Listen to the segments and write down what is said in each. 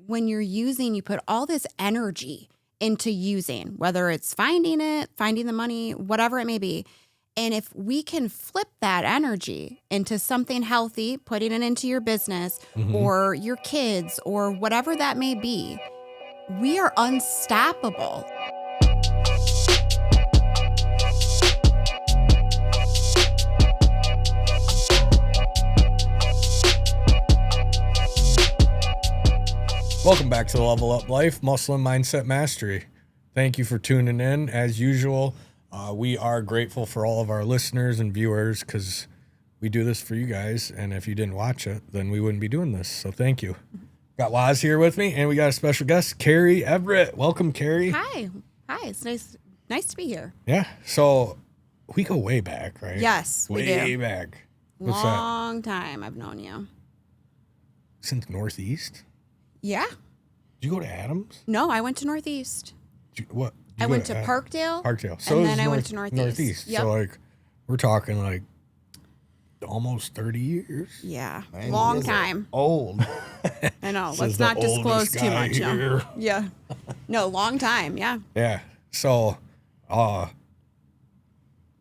when you're using, you put all this energy into using, whether it's finding it, finding the money, whatever it may be. And if we can flip that energy into something healthy, putting it into your business or your kids or whatever that may be, we are unstoppable. Welcome back to the Level Up Life, Muscle and Mindset Mastery. Thank you for tuning in. As usual, we are grateful for all of our listeners and viewers because we do this for you guys. And if you didn't watch it, then we wouldn't be doing this. So thank you. Got Waz here with me, and we got a special guest, Carrie Everett. Welcome, Carrie. Hi. It's nice to be here. Yeah. So we go way back, right? Yes, we do. Way back. What's Long time I've known you. Since Northeast? Yeah. Did you go to Adams? No, I went to Northeast. What? I went to Parkdale. So and then I went to Northeast. Yep. So we're talking like almost 30 years. Yeah. Long time. Old. I know. Let's not disclose too much. Here. Yeah. No, long time. Yeah. Yeah. So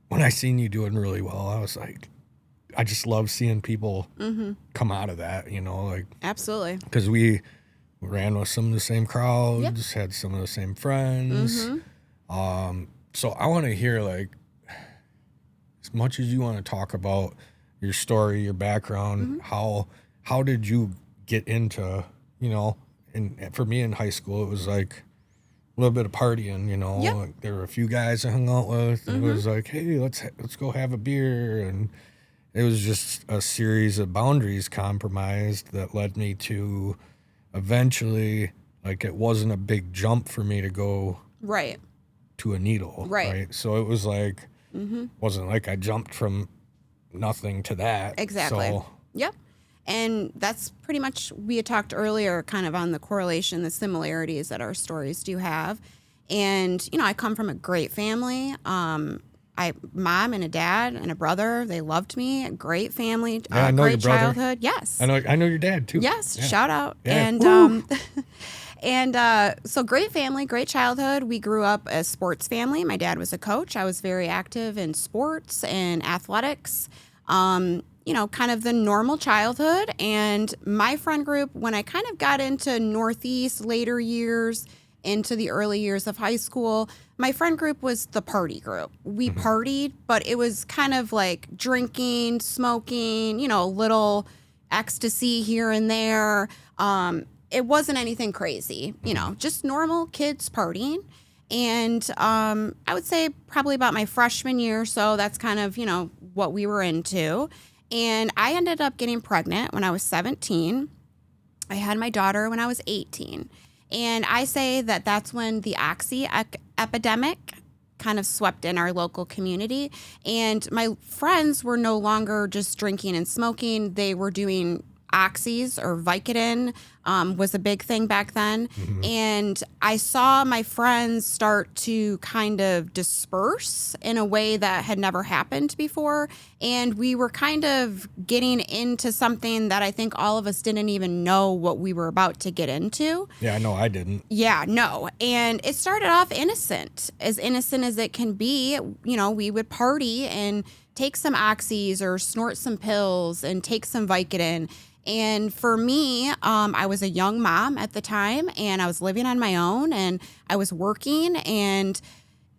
when I seen you doing really well, I was like, I just love seeing people come out of that, Absolutely. because we ran with some of the same crowds, had some of the same friends. So I want to hear, as much as you want to talk about your story, your background, how did you get into, and for me in high school, it was like a little bit of partying, like there were a few guys I hung out with, and it was like, hey, let's go have a beer, and it was just a series of boundaries compromised that led me to eventually, it wasn't a big jump for me to go to a needle. Right. So it was wasn't like I jumped from nothing to that. Exactly. So, yep. And that's pretty much, we had talked earlier kind of on the correlation, the similarities that our stories do have. And, I come from a great family. Mom and a dad and a brother, they loved me. A great family, I know great your brother. childhood. Yes. I know your dad too. Yes. Yeah. Shout out. Yeah. And so great family, great childhood. We grew up a sports family. My dad was a coach. I was very active in sports and athletics. Kind of the normal childhood. And my friend group, when I kind of got into Northeast later years, into the early years of high school, my friend group was the party group. We partied, but it was kind of like drinking, smoking, a little ecstasy here and there. It wasn't anything crazy, just normal kids partying. And I would say probably about my freshman year or so, that's kind of, what we were into. And I ended up getting pregnant when I was 17. I had my daughter when I was 18. And I say that that's when the oxy epidemic kind of swept in our local community. And my friends were no longer just drinking and smoking. They were doing oxys, or Vicodin was a big thing back then. And I saw my friends start to kind of disperse in a way that had never happened before. And we were kind of getting into something that I think all of us didn't even know what we were about to get into. Yeah, I know I didn't. Yeah, no. And it started off innocent as it can be. We would party and take some oxys or snort some pills and take some Vicodin. And for me, I was a young mom at the time, and I was living on my own, and I was working, and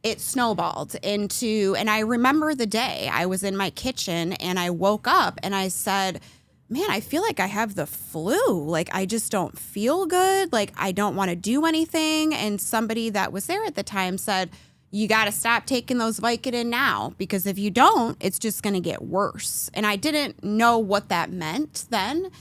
it snowballed into, and I remember the day I was in my kitchen and I woke up and I said, man, I feel like I have the flu. I just don't feel good. I don't want to do anything. And somebody that was there at the time said, you got to stop taking those Vicodin now, because if you don't, it's just going to get worse. And I didn't know what that meant then.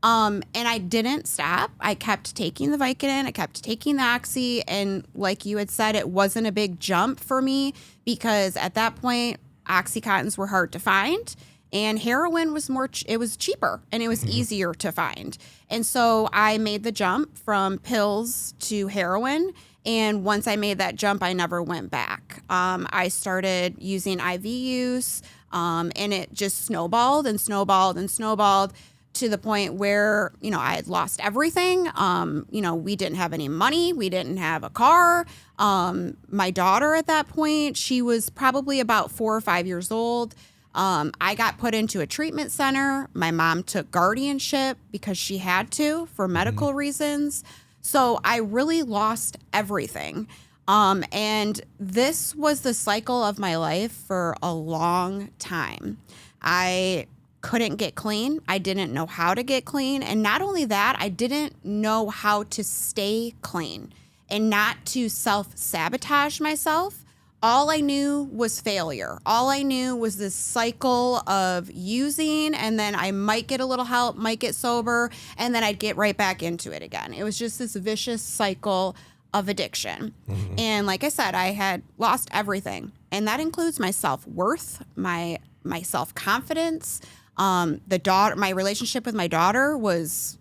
And I didn't stop. I kept taking the Vicodin. I kept taking the Oxy. And like you had said, it wasn't a big jump for me, because at that point, Oxycontins were hard to find. And heroin was it was cheaper and it was easier to find. And so I made the jump from pills to heroin. And once I made that jump, I never went back. I started using IV use, and it just snowballed and snowballed and snowballed to the point where, you know, I had lost everything. You know, we didn't have any money. We didn't have a car. My daughter at that point, she was probably about 4 or 5 years old. I got put into a treatment center. My mom took guardianship because she had to for medical reasons. So I really lost everything. And this was the cycle of my life for a long time. I couldn't get clean. I didn't know how to get clean. And not only that, I didn't know how to stay clean and not to self-sabotage myself. All I knew was failure. All I knew was this cycle of using, and then I might get a little help, might get sober, and then I'd get right back into it again. It was just this vicious cycle of addiction. And like I said, I had lost everything. And that includes my self-worth, my self-confidence. My relationship with my daughter was,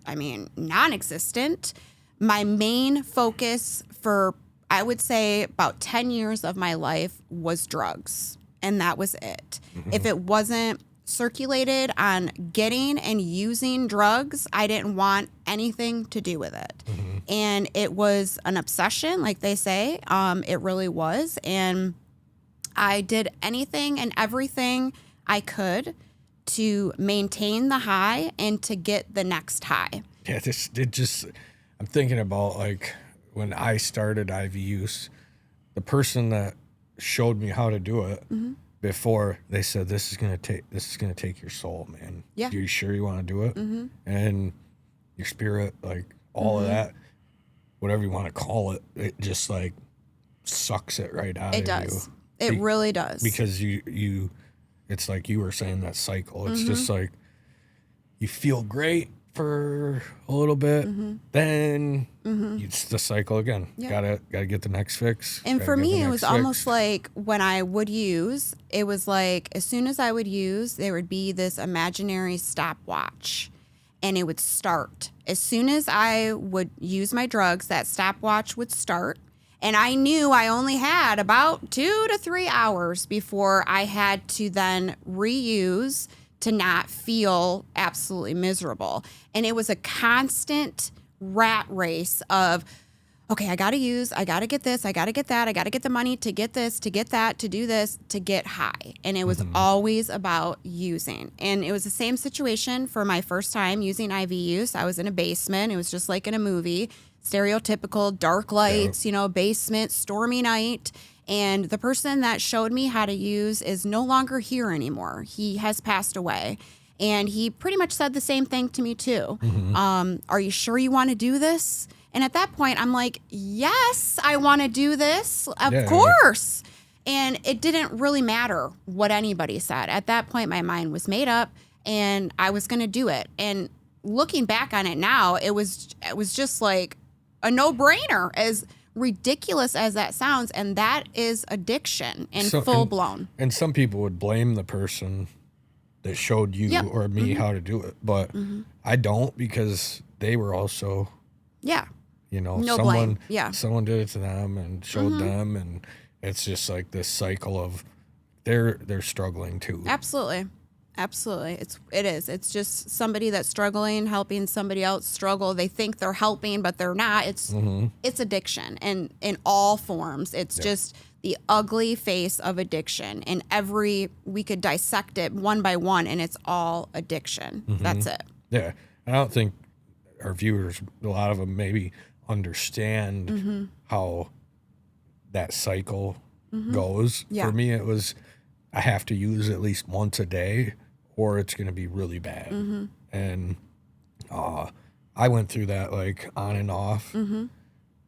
non-existent. My main focus for, I would say, about 10 years of my life was drugs. And that was it. If it wasn't circulated on getting and using drugs, I didn't want anything to do with it. And it was an obsession, like they say. It really was. And I did anything and everything I could to maintain the high and to get the next high. Yeah, I'm thinking about, like, when I started IV use, the person that showed me how to do it before, they said, this is gonna take your soul, man. Yeah. Are you sure you want to do it? And your spirit, like, all of that, whatever you want to call it, it just, like, sucks it right out of you. It does. It really does. Because you it's like you were saying, that cycle. It's just like you feel great for a little bit, then it's the cycle again. Gotta get the next fix. And for me, it was almost like when I would use, it was like as soon as I would use, there would be this imaginary stopwatch, and it would start. As soon as I would use my drugs, that stopwatch would start. And I knew I only had about 2 to 3 hours before I had to then reuse to not feel absolutely miserable. And it was a constant rat race of, okay, I got to use, I got to get this, I got to get that, I got to get the money to get this, to get that, to do this, to get high. And it was always about using. And it was the same situation for my first time using IV use. I was in a basement. It was just like in a movie. Stereotypical dark lights, basement, stormy night. And the person that showed me how to use is no longer here anymore. He has passed away. And he pretty much said the same thing to me too. Are you sure you want to do this? And at that point, I'm like, yes, I want to do this. Of course. And it didn't really matter what anybody said. At that point, my mind was made up and I was going to do it. And looking back on it now, it was just like a no-brainer, as ridiculous as that sounds. And that is addiction and full blown. And some people would blame the person that showed you or me how to do it. But I don't, because they were also, someone did it to them and showed them. And it's just like this cycle of they're struggling too. Absolutely. It is. It's just somebody that's struggling, helping somebody else struggle. They think they're helping, but they're not. It's addiction, and in all forms. It's just the ugly face of addiction. And we could dissect it one by one, and it's all addiction. That's it. Yeah. I don't think our viewers, a lot of them maybe understand how that cycle goes. Yeah. For me, it was, I have to use at least once a day, or it's going to be really bad. And I went through that, like, on and off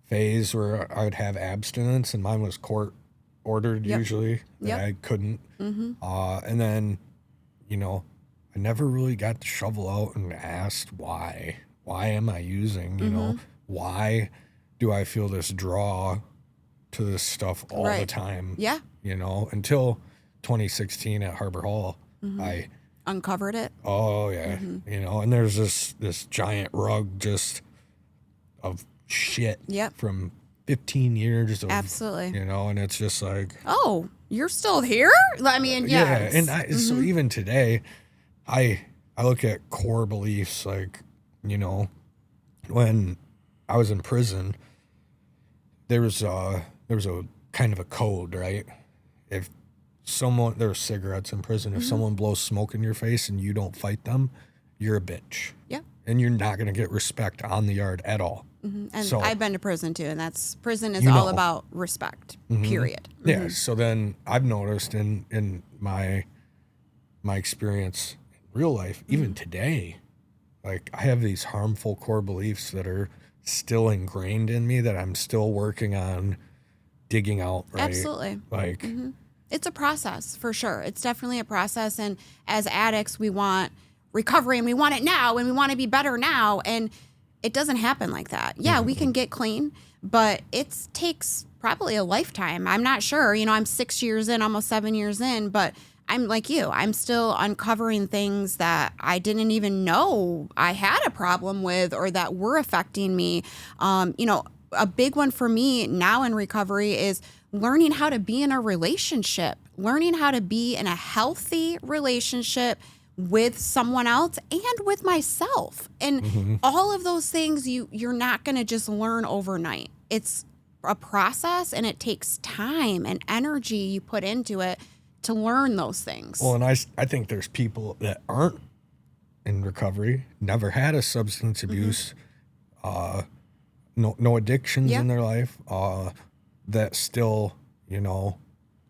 phase where I would have abstinence, and mine was court ordered usually. That I couldn't. And then, I never really got the shovel out and asked why. Why am I using? Why do I feel this draw to this stuff all the time? Yeah. Until 2016 at Harbor Hall, I uncovered it. Oh yeah. And there's this giant rug just of shit from 15 years of, absolutely. And it's just like, oh, you're still here? I mean, and so even today, I I look at core beliefs like, you know, when I was in prison, there was a kind of a code, right? If there were cigarettes in prison, if someone blows smoke in your face and you don't fight them, you're a bitch. Yeah. And you're not going to get respect on the yard at all. And So, I've been to prison too, and prison is all know. about respect, period. Yeah. So then I've noticed in my experience in real life, even today, like I have these harmful core beliefs that are still ingrained in me that I'm still working on digging out, right? Absolutely. Like It's a process for sure. It's definitely a process. And as addicts, we want recovery and we want it now and we want to be better now. And it doesn't happen like that. Yeah, we can get clean, but it takes probably a lifetime. I'm not sure. You know, I'm 6 years in, almost 7 years in, but I'm like you. I'm still uncovering things that I didn't even know I had a problem with or that were affecting me. You know, a big one for me now in recovery is learning how to be in a relationship, learning how to be in a healthy relationship with someone else and with myself. And all of those things you're not going to just learn overnight. It's a process and it takes time and energy you put into it to learn those things. Well, and I think there's people that aren't in recovery, never had a substance abuse, no addictions in their life, that still, you know,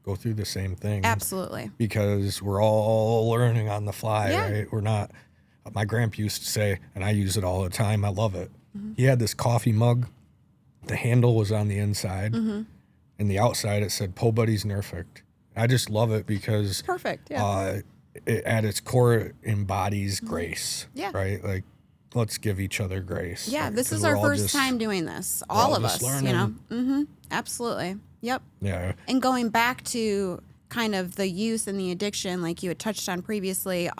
go through the same thing. Absolutely. Because we're all learning on the fly, Yeah. right? We're not, my grandpa used to say, and I use it all the time, I love it. He had this coffee mug, the handle was on the inside, and the outside it said, Po Buddy's Nerfect. I just love it because Perfect. Yeah. it, at its core embodies grace, Yeah. right? Like, let's give each other grace. Yeah. right? This 'Cause is we're our all first just- time doing this. we're all All of just us, you know? learning. Absolutely. Yep. Yeah. And going back to kind of the use and the addiction, like you had touched on previously,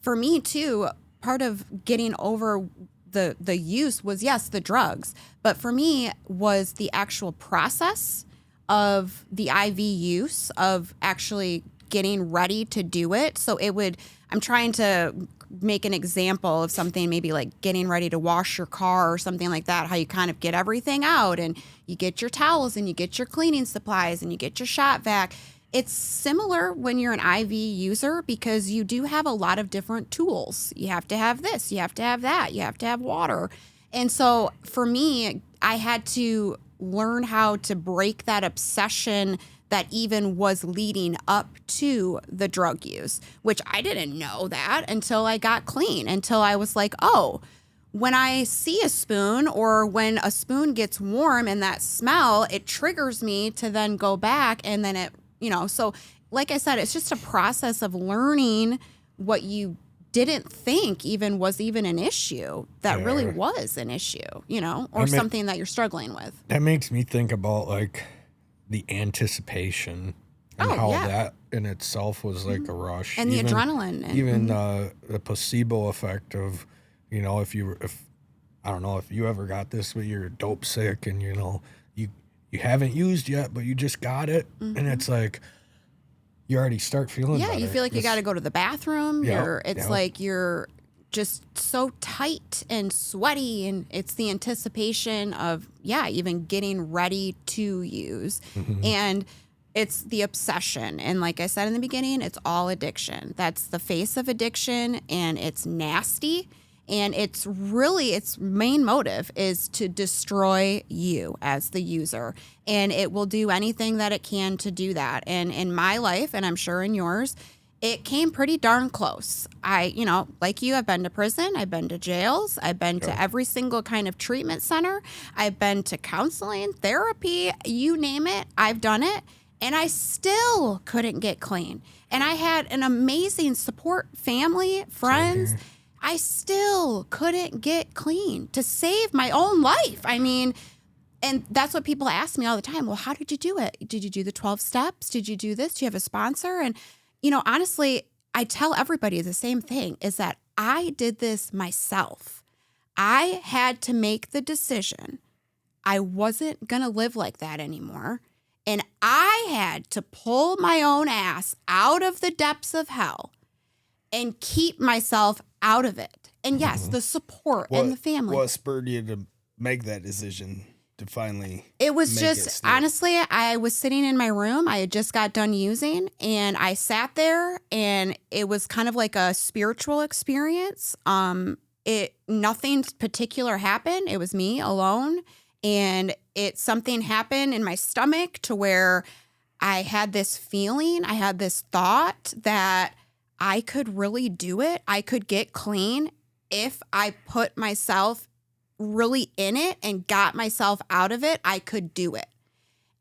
for me too, part of getting over the use was, yes, the drugs, but for me was the actual process of the IV use of actually getting ready to do it. So I'm trying to make an example of something maybe like getting ready to wash your car or something like that, how you kind of get everything out and you get your towels and you get your cleaning supplies and you get your shot vac. It's similar when you're an IV user because you do have a lot of different tools. You have to have this, you have to have that, you have to have water. And so for me, I had to learn how to break that obsession that even was leading up to the drug use, which I didn't know that until I got clean, until I was like, oh, when I see a spoon or when a spoon gets warm and that smell, it triggers me to then go back and then it, you know, so like I said, it's just a process of learning what you didn't think even was even an issue that really was an issue, you know, or something that you're struggling with. That makes me think about like the anticipation and how that in itself was like a rush. And the adrenaline. And, even the placebo effect of, you know, if I don't know if you ever got this, but you're dope sick and, you know, you haven't used yet, but you just got it. And it's like, you already start feeling better. You feel like you got to go to the bathroom. Yep, It's like you're just so tight and sweaty, and it's the anticipation of even getting ready to use. And it's the obsession. And like I said in the beginning, it's all addiction. That's the face of addiction, and it's nasty. And it's really, its main motive is to destroy you as the user. And it will do anything that it can to do that. And in my life, and I'm sure in yours, it came pretty darn close. You know, like you, I've been to prison, I've been to jails, I've been to every single kind of treatment center, I've been to counseling, therapy, you name it, I've done it. And I still couldn't get clean. And I had an amazing support family, friends. I still couldn't get clean to save my own life. I mean, and that's what people ask me all the time. Well, how did you do it? Did you do the 12 steps? Did you do this? Do you have a sponsor? And, you know, honestly, I tell everybody the same thing is that I did this myself. I had to make the decision. I wasn't going to live like that anymore. And I had to pull my own ass out of the depths of hell and keep myself out of it. And yes, the support and the family. What spurred you to make that decision to finally? It was just, honestly, I was sitting in my room. I had just got done using, and I sat there, and it was kind of like a spiritual experience. Nothing particular happened. It was me alone, and something happened in my stomach to where I had this feeling, I had this thought that I could really do it. I could get clean if I put myself really in it and got myself out of it. I could do it.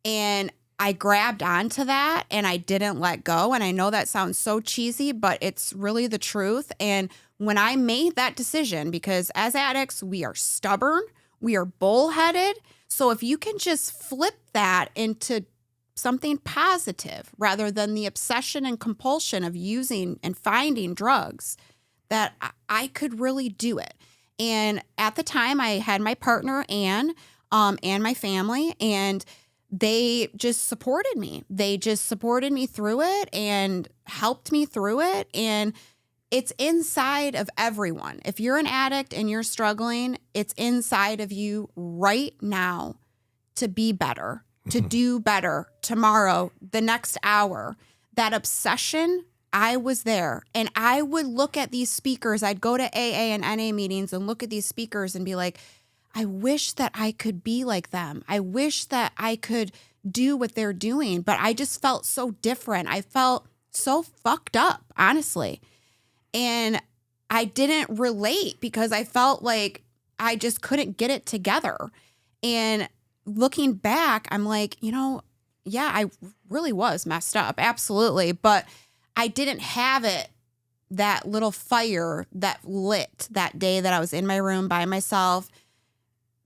And I grabbed onto that and I didn't let go. And I know that sounds so cheesy, but it's really the truth. And when I made that decision, because as addicts, we are stubborn, we are bullheaded. So if you can just flip that into something positive rather than the obsession and compulsion of using and finding drugs, that I could really do it. And at the time, I had my partner, Ann, and my family, and they just supported me. They just supported me through it and helped me through it. And it's inside of everyone. If you're an addict and you're struggling, it's inside of you right now to be better, to do better tomorrow, the next hour. That obsession, I was there, and I would look at these speakers. I'd go to AA and NA meetings and look at these speakers and be like, I wish that I could be like them. I wish that I could do what they're doing, but I just felt so different. I felt so fucked up, honestly. And I didn't relate because I felt like I just couldn't get it together. And looking back, I'm like, yeah, I really was messed up. Absolutely. But I didn't have that little fire that lit that day that I was in my room by myself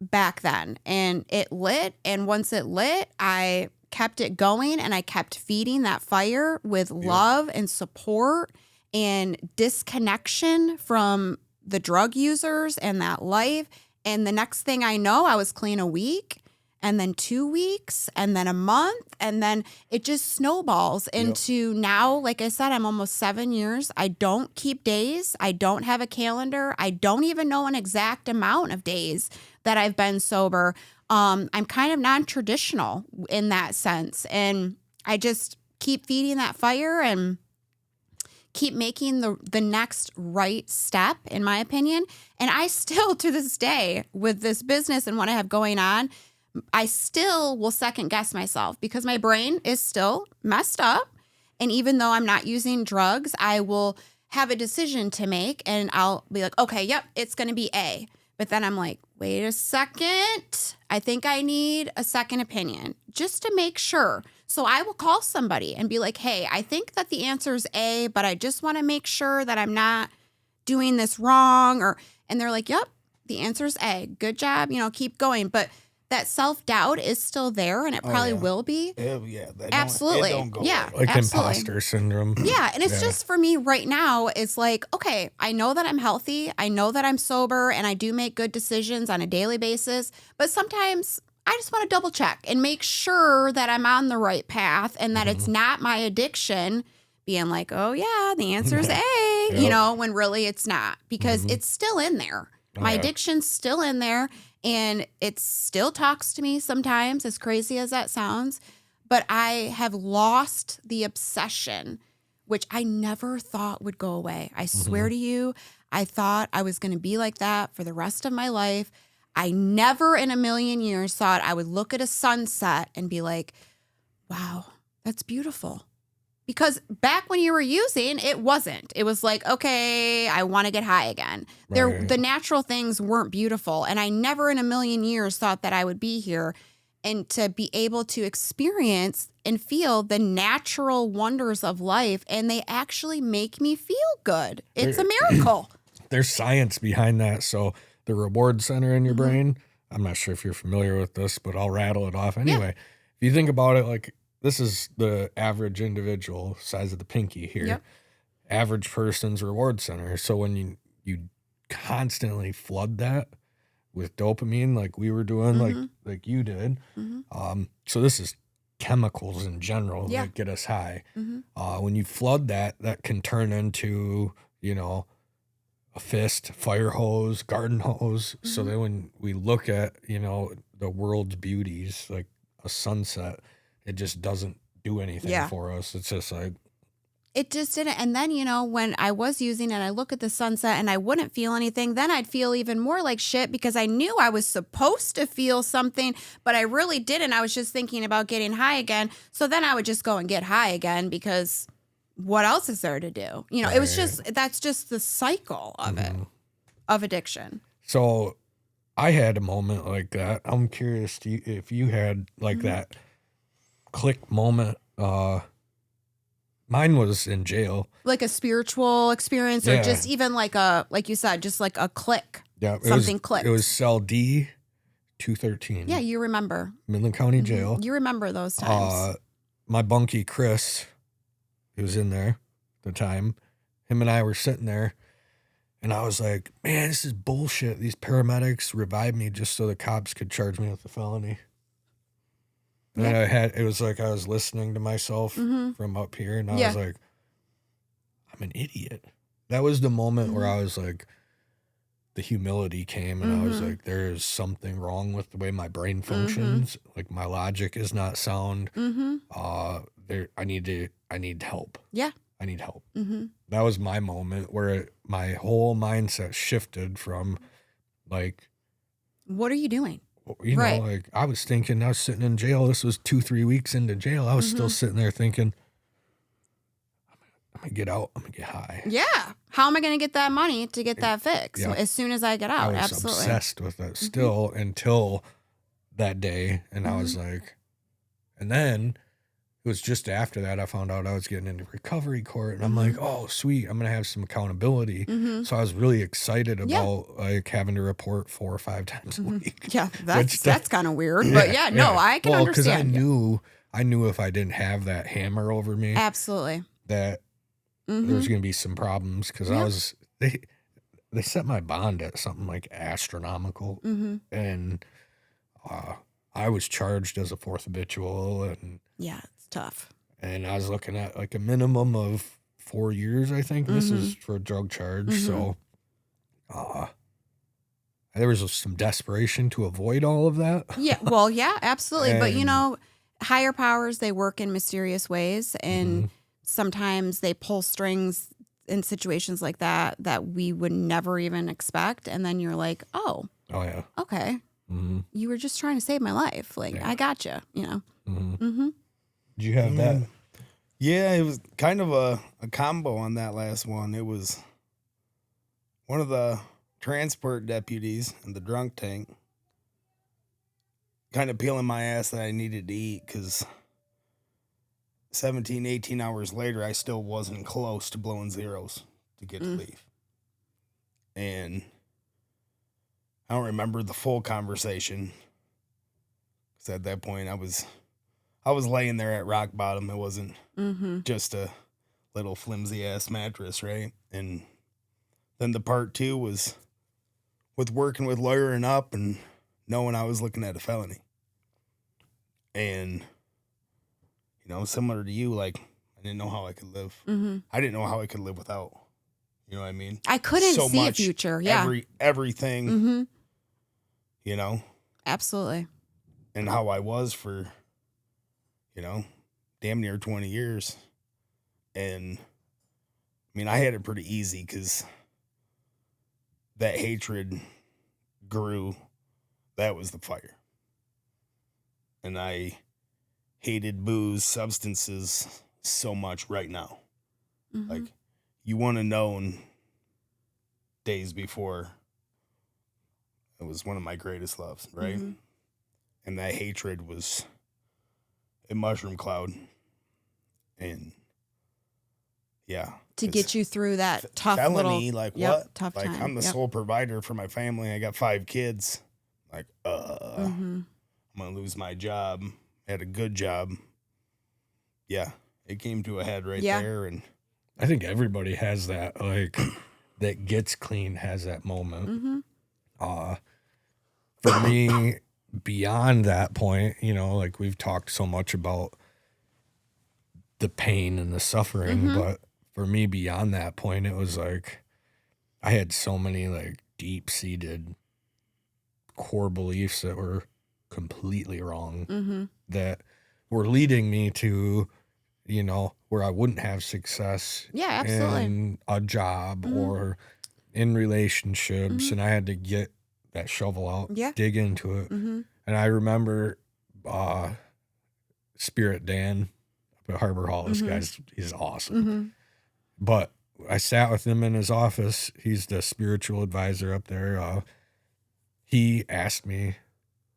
back then. And it lit. And once it lit, I kept it going, and I kept feeding that fire with love and support and disconnection from the drug users and that life. And the next thing I know, I was clean a week, and then 2 weeks, and then a month, and then it just snowballs into now, like I said, I'm almost 7 years. I don't keep days. I don't have a calendar. I don't even know an exact amount of days that I've been sober. I'm kind of non-traditional in that sense. And I just keep feeding that fire and keep making the next right step, in my opinion. And I still, to this day, with this business and what I have going on, I still will second guess myself because my brain is still messed up. And even though I'm not using drugs, I will have a decision to make, and I'll be like, okay, yep, it's going to be A. But then I'm like, wait a second. I think I need a second opinion just to make sure. So I will call somebody and be like, hey, I think that the answer is A, but I just want to make sure that I'm not doing this wrong. And they're like, yep, the answer is A. Good job. Keep going. But that self-doubt is still there, and it probably will be. Absolutely. Don't go away. Like absolutely. imposter syndrome. Yeah, and it's just for me right now, it's like, okay, I know that I'm healthy. I know that I'm sober, and I do make good decisions on a daily basis. But sometimes I just want to double check and make sure that I'm on the right path and that it's not my addiction being like, oh, yeah, the answer is A, when really it's not, because it's still in there. My addiction's still in there, and it still talks to me sometimes, as crazy as that sounds. But I have lost the obsession, which I never thought would go away. I swear to you, I thought I was going to be like that for the rest of my life. I never in a million years thought I would look at a sunset and be like, wow, that's beautiful. Because back when you were using, it wasn't. It was like, okay, I want to get high again. The natural things weren't beautiful. And I never in a million years thought that I would be here and to be able to experience and feel the natural wonders of life. And they actually make me feel good. It's a miracle. There's science behind that. So the reward center in your brain, I'm not sure if you're familiar with this, but I'll rattle it off anyway. If you think about it, like, this is the average individual size of the pinky here. Average person's reward center. So when you constantly flood that with dopamine, like we were doing, like you did. So this is chemicals in general that get us high. When you flood that can turn into you know, a fist, fire hose, garden hose. So then when we look at, you know, the world's beauties, like a sunset, it just doesn't do anything for us. It's just like, it just didn't. And then, you know, when I was using it, I look at the sunset and I wouldn't feel anything. Then I'd feel even more like shit because I knew I was supposed to feel something, but I really didn't. I was just thinking about getting high again. So then I would just go and get high again because what else is there to do? You know, it was just, that's just the cycle of it, of addiction. So I had a moment like that. I'm curious if you had like that click moment. Mine was in jail. Like a spiritual experience or just even like like you said, just like a click. Yeah. Something clicked. It was cell D 213. Yeah, you remember. Midland County Jail. You remember those times. My bunkie, Chris, he was in there at the time. Him and I were sitting there. And I was like, man, this is bullshit. These paramedics revived me just so the cops could charge me with a felony. And it was like I was listening to myself from up here, and I was like, I'm an idiot. That was the moment where I was like, the humility came, and I was like, there is something wrong with the way my brain functions. Like my logic is not sound. I need help. Yeah. I need help. That was my moment where my whole mindset shifted from like, what are you doing? You know, like I was thinking, I was sitting in jail. This was 2-3 weeks into jail. I was still sitting there thinking, I'm going to get out. I'm going to get high. Yeah. How am I going to get that money to get that fixed as soon as I get out? I was obsessed with that still until that day. And I was like, and then it was just after that I found out I was getting into recovery court. And I'm like, oh, sweet. I'm going to have some accountability. So I was really excited about like having to report 4 or 5 times a week. Yeah, that's kind of weird. But I can understand. Because I knew if I didn't have that hammer over me. Absolutely. That there was going to be some problems because they set my bond at something like astronomical. And I was charged as a 4th habitual. And yeah, it's tough. And I was looking at like a minimum of 4 years, I think. This is for a drug charge. So there was some desperation to avoid all of that. Yeah, well, yeah, absolutely. But, you know, higher powers, they work in mysterious ways. And sometimes they pull strings in situations like that we would never even expect. And then you're like, oh yeah. Okay. You were just trying to save my life. Like, I got you know. Did you have that? Yeah, it was kind of a combo on that last one. It was one of the transport deputies in the drunk tank kind of peeling my ass that I needed to eat because 17, 18 hours later, I still wasn't close to blowing zeros to get to leave. And I don't remember the full conversation because at that point I was laying there at rock bottom. It wasn't just a little flimsy ass mattress, right? And then the part 2 was with working with lawyering up and knowing I was looking at a felony. And, you know, similar to you, like, I didn't know how I could live. I didn't know how I could live without. You know what I mean? I couldn't see a future. Yeah. Everything, you know? Absolutely. And how I was for, you know, damn near 20 years. And, I mean, I had it pretty easy because that hatred grew. That was the fire. And I hated booze, substances so much right now. Like, you wouldn't have known days before. It was one of my greatest loves, right? And that hatred was a mushroom cloud. And yeah. To get you through that tough felony, like what? Tough like time. I'm the sole provider for my family. I got 5 kids. Like, I'm going to lose my job. I had a good job. Yeah. It came to a head right there. And I think everybody has that, like, that gets clean has that moment. For me, beyond that point, you know, like we've talked so much about the pain and the suffering, but for me, beyond that point, it was like I had so many like deep-seated core beliefs that were completely wrong that were leading me to, you know, where I wouldn't have success in a job or in relationships. And I had to get that shovel out, dig into it. And I remember Spirit Dan up at Harbor Hall. This guy's, he's awesome. But I sat with him in his office. He's the spiritual advisor up there. He asked me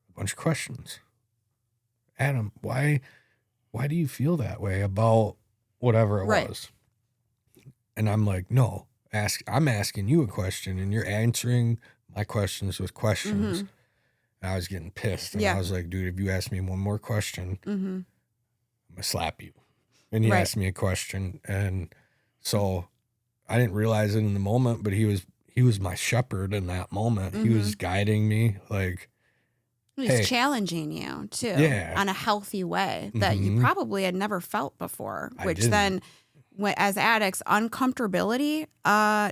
a bunch of questions. Adam, why do you feel that way about whatever it was? And I'm like, no, I'm asking you a question and you're answering my questions with questions. And I was getting pissed. And I was like, dude, if you ask me one more question, I'm gonna slap you. And he asked me a question. And so I didn't realize it in the moment, but he was my shepherd in that moment. He was guiding me, like, he's challenging you too, on a healthy way that you probably had never felt before. Which then, as addicts, uncomfortability,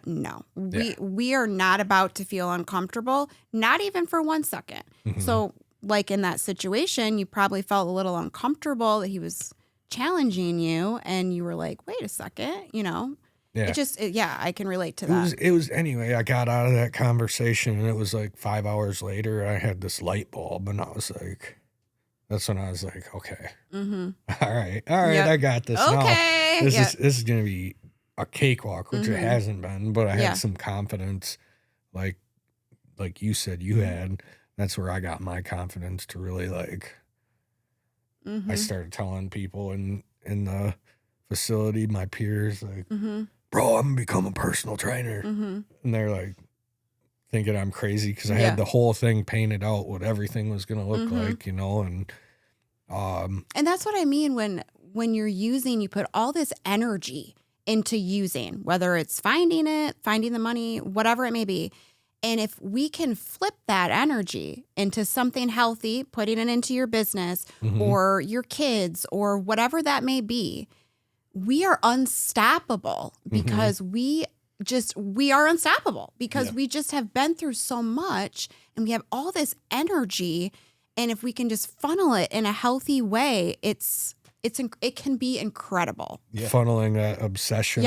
no, we are not about to feel uncomfortable, not even for 1 second. So, like in that situation, you probably felt a little uncomfortable that he was challenging you, and you were like, "Wait a second," you know. Yeah. I can relate to that. It was anyway, I got out of that conversation and it was like 5 hours later, I had this light bulb and I was like, that's when I was like, okay, all right, I got this now. This is going to be a cakewalk, which it hasn't been, but I had some confidence like you said you had. That's where I got my confidence to really like, I started telling people in the facility, my peers, like, bro, I'm gonna become a personal trainer. And they're like thinking I'm crazy because I had the whole thing painted out, what everything was gonna look like, you know, and that's what I mean when you're using, you put all this energy into using, whether it's finding the money, whatever it may be. And if we can flip that energy into something healthy, putting it into your business or your kids or whatever that may be, we are unstoppable because we are unstoppable because we just have been through so much and we have all this energy. And if we can just funnel it in a healthy way, it can be incredible. Funneling that obsession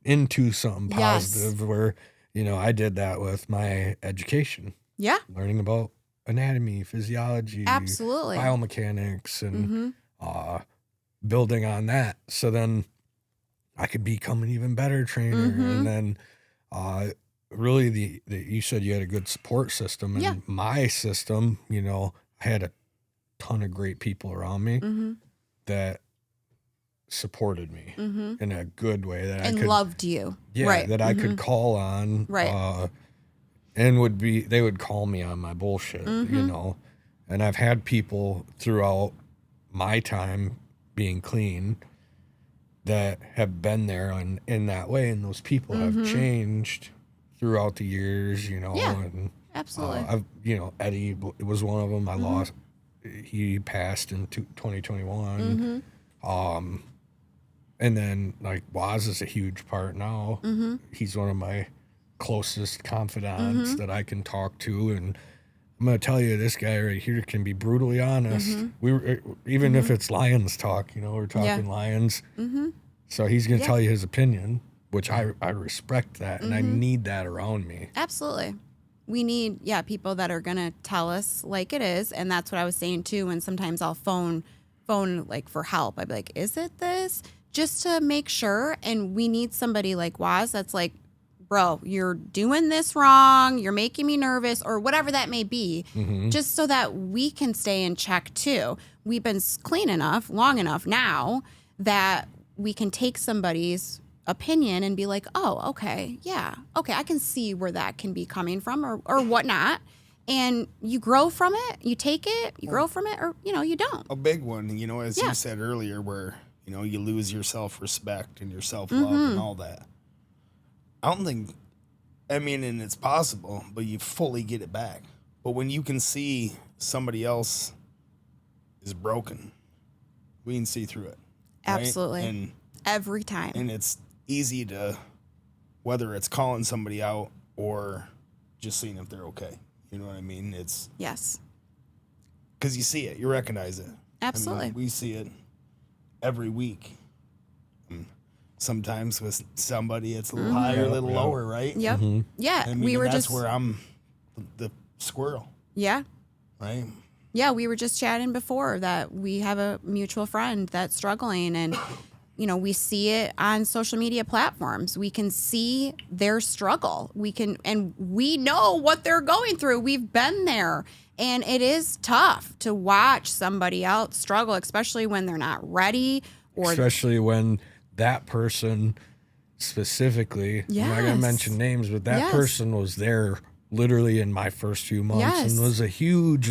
into something positive where, you know, I did that with my education. Yeah. Learning about anatomy, physiology, absolutely, biomechanics, and building on that. So then I could become an even better trainer. And then really you said you had a good support system. And my system, you know, I had a ton of great people around me that supported me in a good way that and loved you. That I could call on. And they would call me on my bullshit, you know. And I've had people throughout my time being clean that have been there in that way, and those people have changed throughout the years, you know. And absolutely. Eddie was one of them. I lost. He passed in 2021. And then like Waz is a huge part now. He's one of my closest confidants that I can talk to, and I'm gonna tell you, this guy right here can be brutally honest. We were, even if it's Lions talk, you know, we're talking Lions. So he's gonna tell you his opinion, which I respect that, and I need that around me. Absolutely, we need people that are gonna tell us like it is, and that's what I was saying too. And sometimes I'll phone like for help. I'd be like, "Is it this?" Just to make sure. And we need somebody like Waz that's like, bro, you're doing this wrong, you're making me nervous, or whatever that may be, just so that we can stay in check too. We've been clean enough, long enough now that we can take somebody's opinion and be like, oh, okay, I can see where that can be coming from or whatnot. And you grow from it, you take it, you grow from it, or, you know, you don't. A big one, you know, as you said earlier, where, you know, you lose your self-respect and your self-love and all that. I don't think, I mean, and it's possible, but you fully get it back. But when you can see somebody else is broken, we can see through it. Absolutely. And every time. And it's easy to, whether it's calling somebody out or just seeing if they're okay. You know what I mean? It's Yes. because you see it, you recognize it. Absolutely. I mean, we see it every week. Sometimes with somebody, it's a little higher, a little lower, right? Yep. Yeah. I mean, we were that's just where I'm the squirrel, Yeah. right? Yeah, we were just chatting before that we have a mutual friend that's struggling, and we see it on social media platforms. We can see their struggle. And we know what they're going through. We've been there, and it is tough to watch somebody else struggle, especially when they're not ready, or especially when that person specifically, I'm not going to mention names, but that person was there literally in my first few months and was a huge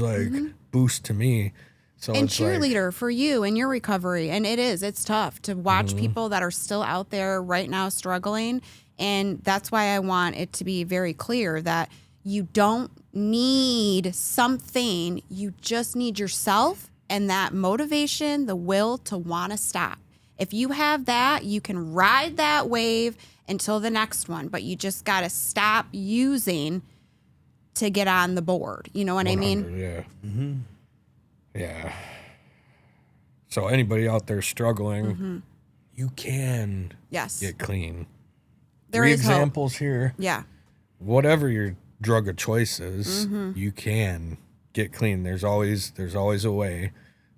boost to me. So and it's cheerleader for you and your recovery. And it's tough to watch people that are still out there right now struggling. And that's why I want it to be very clear that you don't need something. You just need yourself and that motivation, the will to want to stop. If you have that, you can ride that wave until the next one, but you just got to stop using to get on the board. You know what I mean? Yeah. Yeah. So anybody out there struggling, you can get clean. There 3 is examples hope. here. Yeah. Whatever your drug of choice is, you can get clean. There's always a way.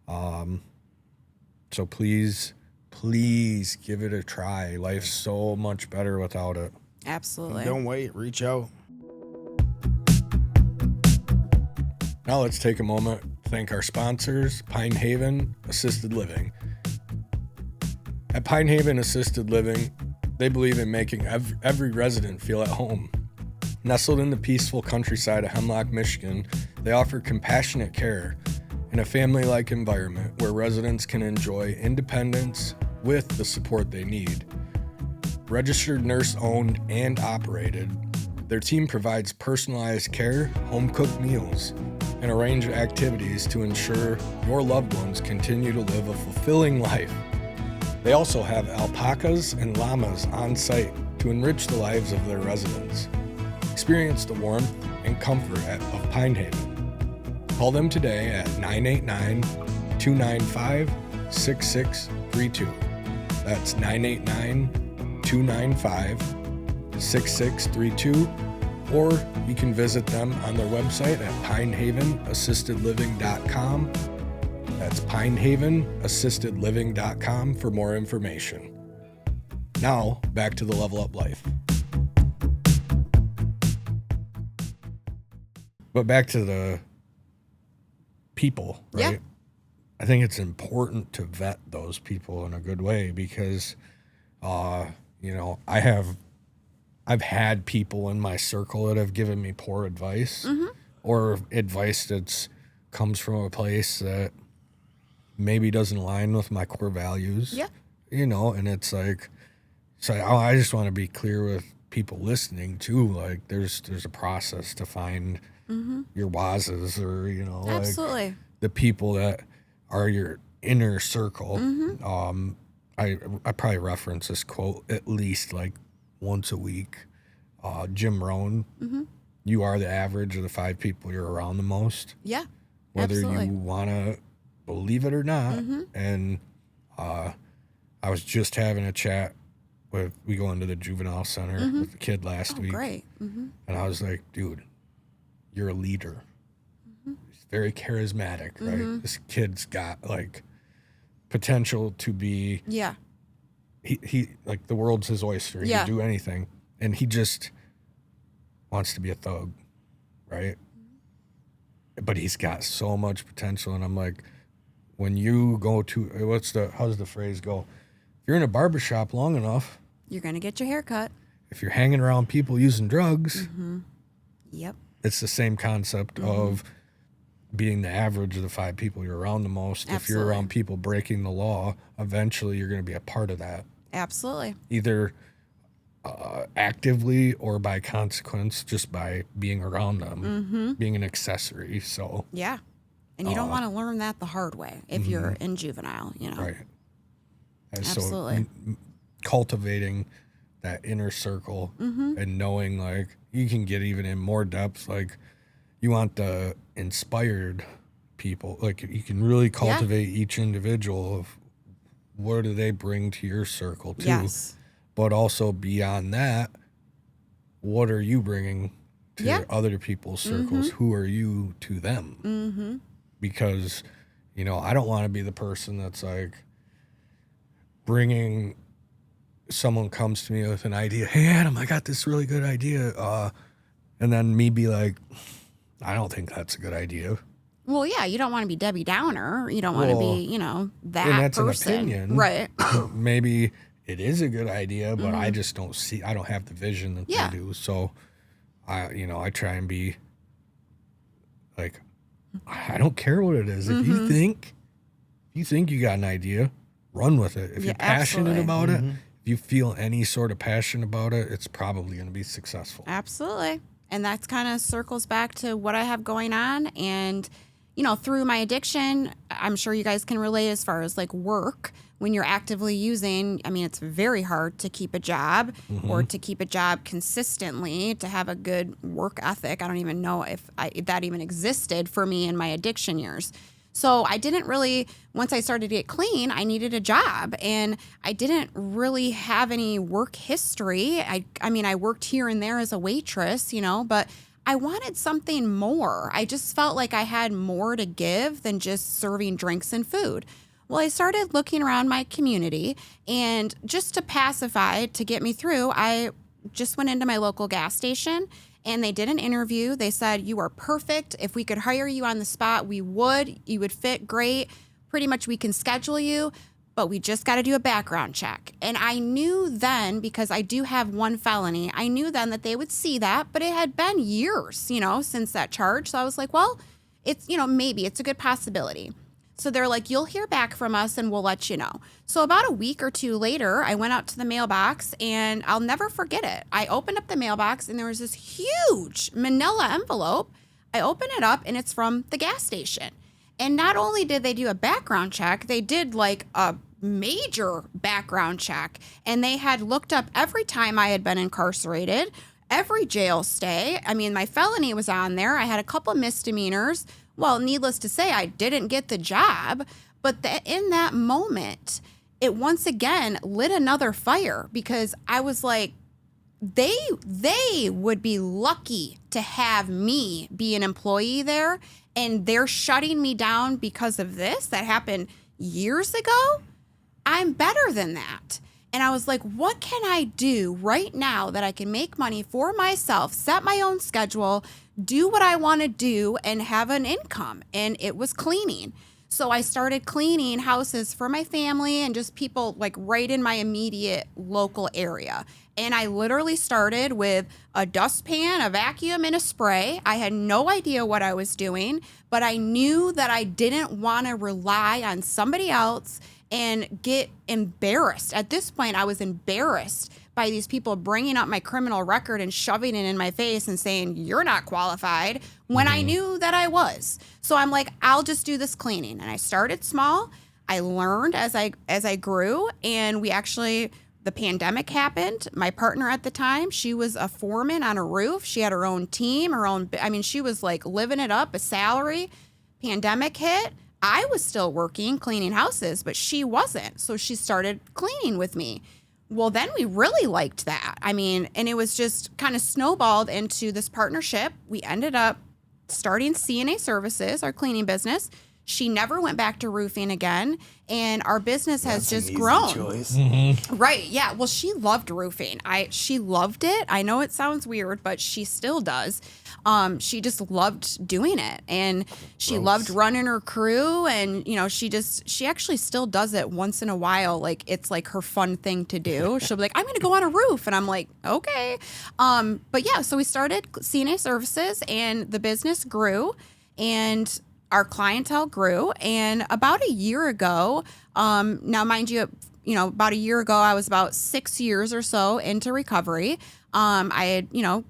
So please give it a try. Life's so much better without it. Absolutely. And don't wait. Reach out. Now let's take a moment to thank our sponsors, Pine Haven Assisted Living. At Pine Haven Assisted Living, they believe in making every resident feel at home. Nestled in the peaceful countryside of Hemlock, Michigan, they offer compassionate care in a family-like environment where residents can enjoy independence with the support they need. Registered nurse-owned and operated, their team provides personalized care, home-cooked meals, and a range of activities to ensure your loved ones continue to live a fulfilling life. They also have alpacas and llamas on site to enrich the lives of their residents. Experience the warmth and comfort of Pine Haven. Call them today at 989-295-6632. That's 989-295-6632. Or you can visit them on their website at pinehavenassistedliving.com. That's pinehavenassistedliving.com for more information. Now, back to the Level Up Life. But back to the people, right? Yeah. I think it's important to vet those people in a good way because, I've had people in my circle that have given me poor advice or advice that's comes from a place that maybe doesn't align with my core values. Yeah. And it's like, so I just want to be clear with people listening too. Like there's a process to find your Wazes or, Absolutely. like the people that are your inner circle. I probably reference this quote at least like once a week. Jim Rohn, you are the average of the 5 people you're around the most. Yeah. Whether absolutely. you want to believe it or not. And I was just having a chat we go into the juvenile center with the kid last week. Great. And I was like, dude, you're a leader. He's very charismatic, right? This kid's got like potential to be, he like the world's his oyster. He can do anything. And he just wants to be a thug, right? But he's got so much potential. And I'm like, when you go to, how's the phrase go? If you're in a barbershop long enough, You're going to get your hair cut. if you're hanging around people using drugs, Yep. it's the same concept of being the average of the 5 people you're around the most. If you're around people breaking the law, eventually you're going to be a part of that. Absolutely. Either actively or by consequence, just by being around them, being an accessory. So Yeah. And you don't want to learn that the hard way if you're in juvenile, right. And Absolutely. So cultivating that inner circle and knowing like you can get even in more depth. Like you want the inspired people, like you can really cultivate each individual of what do they bring to your circle too. Yes. But also beyond that, what are you bringing to other people's circles? Who are you to them? Because, you know, I don't want to be the person that's like bringing, someone comes to me with an idea. Hey, Adam, I got this really good idea. And then me be like, I don't think that's a good idea. Well, yeah, you don't want to be Debbie Downer. You don't want to be, you know, that and that's person. an opinion. Right. Maybe it is a good idea, but I just don't see, I don't have the vision that they do. So I try and be like, I don't care what it is. If you think you got an idea, run with it. If you're passionate about it, if you feel any sort of passion about it, it's probably going to be successful. Absolutely. And that's kind of circles back to what I have going on. And, you know, through my addiction, I'm sure you guys can relate as far as like work. When you're actively using, I mean, it's very hard to keep a job or to keep a job consistently, to have a good work ethic. I don't even know if that even existed for me in my addiction years. So I didn't really, once I started to get clean, I needed a job, and I didn't really have any work history. I mean, I worked here and there as a waitress, you know, but I wanted something more. I just felt like I had more to give than just serving drinks and food. Well, I started looking around my community, and just to pacify, to get me through, I just went into my local gas station, and they did an interview. They said, you are perfect. If we could hire you on the spot, we would. You would fit great. Pretty much we can schedule you, but we just got to do a background check. And I knew then, because I do have one felony, I knew then that they would see that, but it had been years, you know, since that charge. So I was like, well, it's, you know, maybe it's a good possibility. So they're like, you'll hear back from us and we'll let you know. So about a week or two later, I went out to the mailbox, and I'll never forget it. I opened up the mailbox, and there was this huge manila envelope. I open it up, and it's from the gas station. And not only did they do a background check, they did like a major background check. And they had looked up every time I had been incarcerated, every jail stay. I mean, my felony was on there. I had a couple misdemeanors. Well, needless to say, I didn't get the job, but in that moment, it once again lit another fire, because I was like, they would be lucky to have me be an employee there, and they're shutting me down because of this that happened years ago. I'm better than that. And I was like, what can I do right now that I can make money for myself, set my own schedule, do what I want to do, and have an income? And it was cleaning. So I started cleaning houses for my family and just people like right in my immediate local area. And I literally started with a dustpan, a vacuum, and a spray. I had no idea what I was doing, but I knew that I didn't want to rely on somebody else and get embarrassed. At this point, I was embarrassed by these people bringing up my criminal record and shoving it in my face and saying, you're not qualified, when I knew that I was. So I'm like, I'll just do this cleaning. And I started small. I learned as I grew, and the pandemic happened. My partner at the time, she was a foreman on a roof. She had her own team, she was like living it up, a salary. Pandemic hit. I was still working, cleaning houses, but she wasn't. So she started cleaning with me. Well, then we really liked that. And it was just kind of snowballed into this partnership. We ended up starting CNA Servicez, our cleaning business. She never went back to roofing again, and our business has just grown. Choice. Right, yeah. Well, she loved roofing. She loved it. I know it sounds weird, but she still does. She just loved doing it, and she loved running her crew, and she actually still does it once in a while. Like, it's like her fun thing to do. She'll be like, I'm going to go on a roof, and I'm like, okay. But yeah, so we started CNA Servicez, and the business grew, and our clientele grew. And about a year ago, now mind you, about a year ago, I was about 6 years or so into recovery. I had,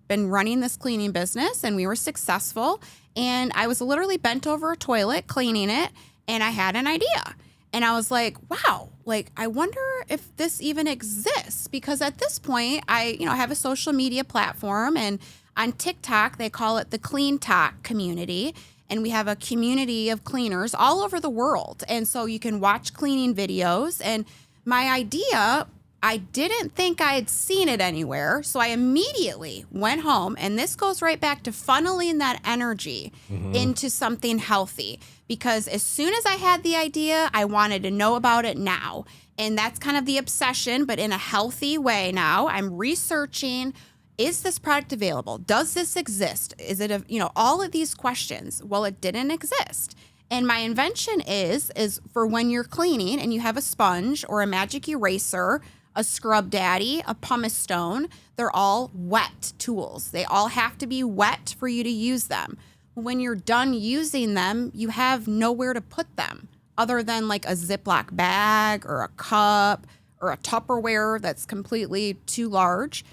been running this cleaning business, and we were successful. And I was literally bent over a toilet cleaning it, and I had an idea. And I was like, wow, like, I wonder if this even exists, because at this point I, have a social media platform, and on TikTok, they call it the Clean Talk community. And we have a community of cleaners all over the world. And so you can watch cleaning videos. And my idea, I didn't think I had seen it anywhere. So I immediately went home, and this goes right back to funneling that energy into something healthy. Because as soon as I had the idea, I wanted to know about it now. And that's kind of the obsession, but in a healthy way now. I'm researching, is this product available? Does this exist? Is it, all of these questions? Well, it didn't exist. And my invention is for when you're cleaning and you have a sponge or a magic eraser, a scrub daddy, a pumice stone, they're all wet tools. They all have to be wet for you to use them. When you're done using them, you have nowhere to put them other than like a Ziploc bag or a cup or a Tupperware that's completely too large.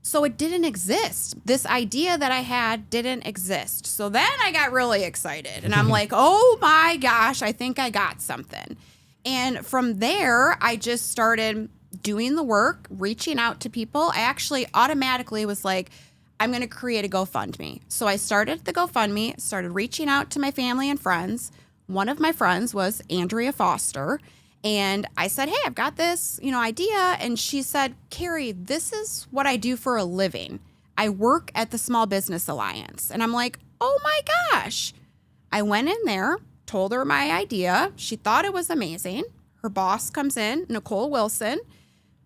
So it didn't exist. This idea that I had didn't exist. So then I got really excited, and I'm like, oh my gosh, I think I got something. And from there, I just started doing the work, reaching out to people. I actually automatically was like, I'm going to create a GoFundMe. So I started the GoFundMe, started reaching out to my family and friends. One of my friends was Andrea Foster. And I said, hey, I've got this, idea. And she said, Carrie, this is what I do for a living. I work at the Small Business Alliance. And I'm like, oh my gosh. I went in there, told her my idea. She thought it was amazing. Her boss comes in, Nicole Wilson.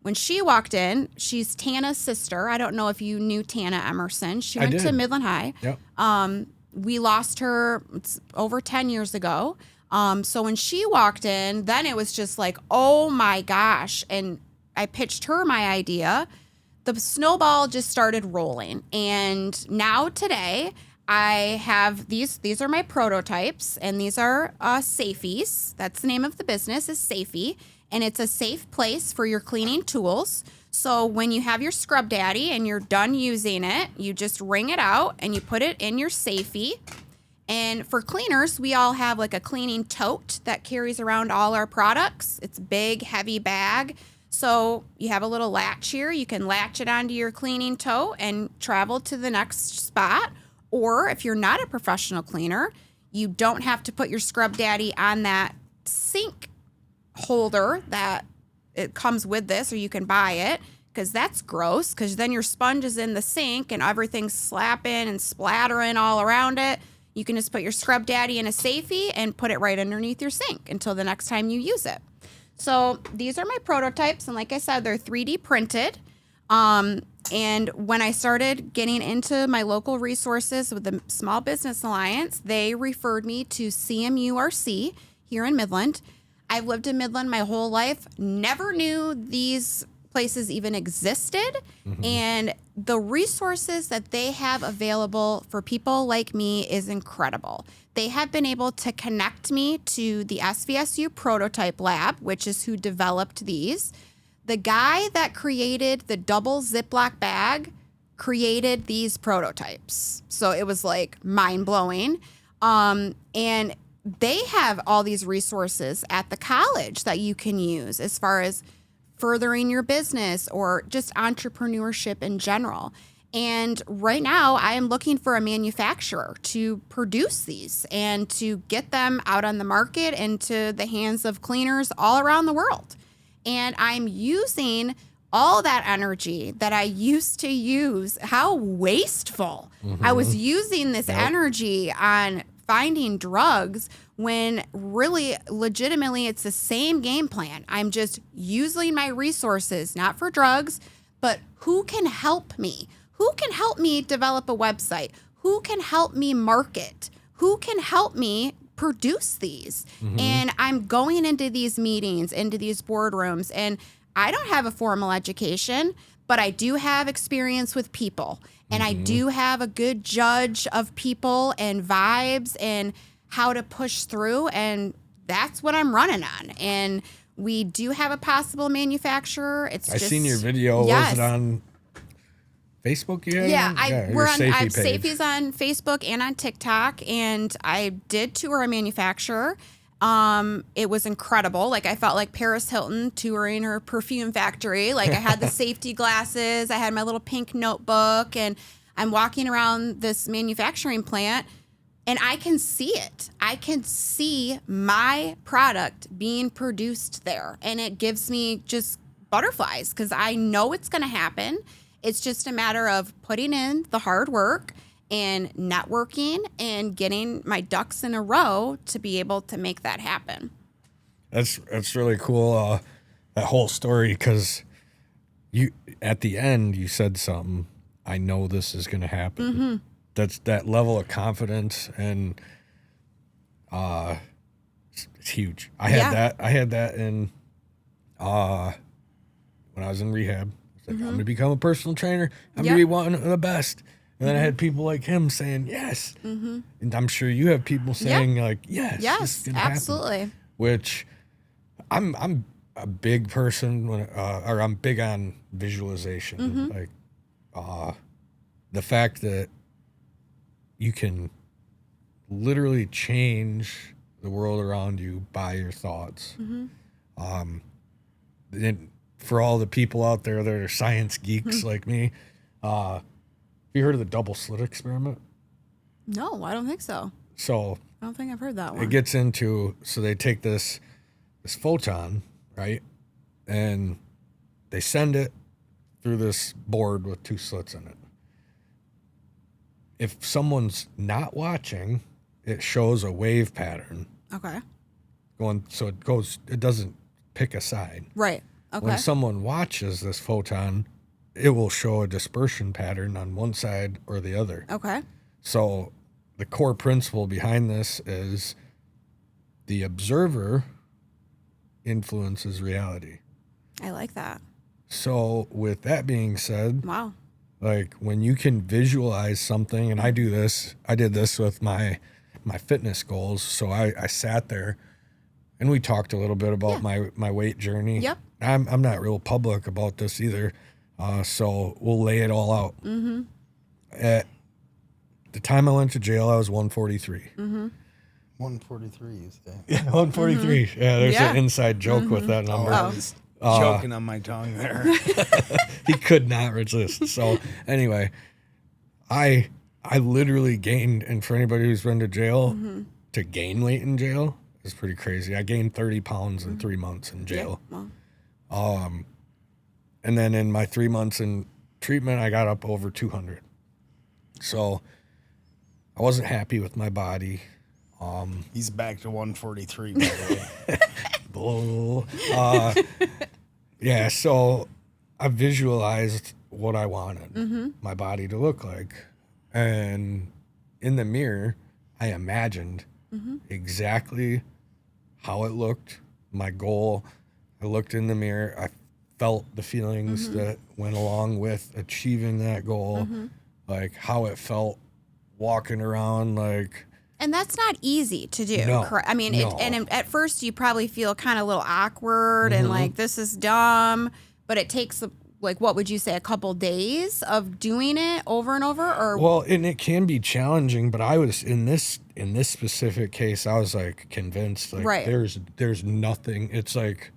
When she walked in, she's Tana's sister. I don't know if you knew Tana Emerson. She went to Midland High. Yep. We lost her over 10 years ago. So when she walked in, then it was just like, oh my gosh. And I pitched her my idea. The snowball just started rolling. And now today I have these are my prototypes, and these are Safees. That's the name of the business, is Safiee. And it's a safe place for your cleaning tools. So when you have your scrub daddy and you're done using it, you just wring it out and you put it in your Safiee. And for cleaners, we all have like a cleaning tote that carries around all our products. It's a big, heavy bag. So you have a little latch here. You can latch it onto your cleaning tote and travel to the next spot. Or if you're not a professional cleaner, you don't have to put your scrub daddy on that sink holder that it comes with this, or you can buy it, because that's gross, because then your sponge is in the sink and everything's slapping and splattering all around it. You can just put your scrub daddy in a Safiee and put it right underneath your sink until the next time you use it. So these are my prototypes, and like I said, they're 3D printed. And when I started getting into my local resources with the Small Business Alliance, they referred me to CMURC here in Midland. I've lived in Midland my whole life, never knew these places even existed. And the resources that they have available for people like me is incredible. They have been able to connect me to the SVSU Prototype Lab, which is who developed these. The guy that created the double Ziploc bag created these prototypes. So it was like mind-blowing. And they have all these resources at the college that you can use as far as furthering your business or just entrepreneurship in general. And right now I am looking for a manufacturer to produce these and to get them out on the market and to the hands of cleaners all around the world. And I'm using all that energy that I used to use. How wasteful. I was using this energy on finding drugs when really legitimately it's the same game plan. I'm just using my resources, not for drugs, but who can help me? Who can help me develop a website? Who can help me market? Who can help me produce these? And I'm going into these meetings, into these boardrooms, and I don't have a formal education, but I do have experience with people. And I do have a good judge of people and vibes and how to push through. And that's what I'm running on. And we do have a possible manufacturer. I seen your video. Yes. Was it on Facebook? Safee's on Facebook and on TikTok. And I did tour a manufacturer. It was incredible. Like I felt like Paris Hilton touring her perfume factory. Like I had the safety glasses, I had my little pink notebook, and I'm walking around this manufacturing plant and I can see it. I can see my product being produced there. And it gives me just butterflies because I know it's going to happen. It's just a matter of putting in the hard work and networking and getting my ducks in a row to be able to make that happen. That's really cool. That whole story, because you at the end you said something. I know this is going to happen. Mm-hmm. That's that level of confidence, and it's huge. I had that in when I was in rehab. I was like, I'm going to become a personal trainer. I'm going to be one of the best. And then I had people like him saying yes, and I'm sure you have people saying like yes, absolutely. Happen. Which I'm a big person or I'm big on visualization, like the fact that you can literally change the world around you by your thoughts. And for all the people out there that are science geeks like me, have you heard of the double slit experiment? No, I don't think so. So I don't think I've heard that one. It gets into, so they take this photon, right? And they send it through this board with 2 slits in it. If someone's not watching, it shows a wave pattern. Okay. It doesn't pick a side. Right. Okay. When someone watches this photon, it will show a dispersion pattern on one side or the other. Okay. So the core principle behind this is the observer influences reality. I like that. So with that being said, wow. Like when you can visualize something, and I did this with my fitness goals. So I sat there and we talked a little bit about my weight journey. Yep. I'm not real public about this either. So we'll lay it all out. Mm-hmm. At the time I went to jail, I was 143. Mm-hmm. 143, you say? Yeah, 143. Mm-hmm. Yeah, there's an inside joke with that number. I was choking on my tongue there. He could not resist. So anyway, I literally gained, and for anybody who's been to jail, to gain weight in jail is pretty crazy. I gained 30 pounds in 3 months in jail. Yeah. Wow. And then in my 3 months in treatment, I got up over 200. So I wasn't happy with my body. He's back to 143, by the way. Yeah, so I visualized what I wanted my body to look like. And in the mirror, I imagined exactly how it looked, my goal. I looked in the mirror. I felt the feelings that went along with achieving that goal, like how it felt walking around, like. And that's not easy to do. No, correct? I mean, no. At first you probably feel kind of a little awkward and like, this is dumb, but it takes like, what would you say, a couple days of doing it over and over? Or well, and it can be challenging, but I was in this specific case, I was like convinced, like there's nothing. It's like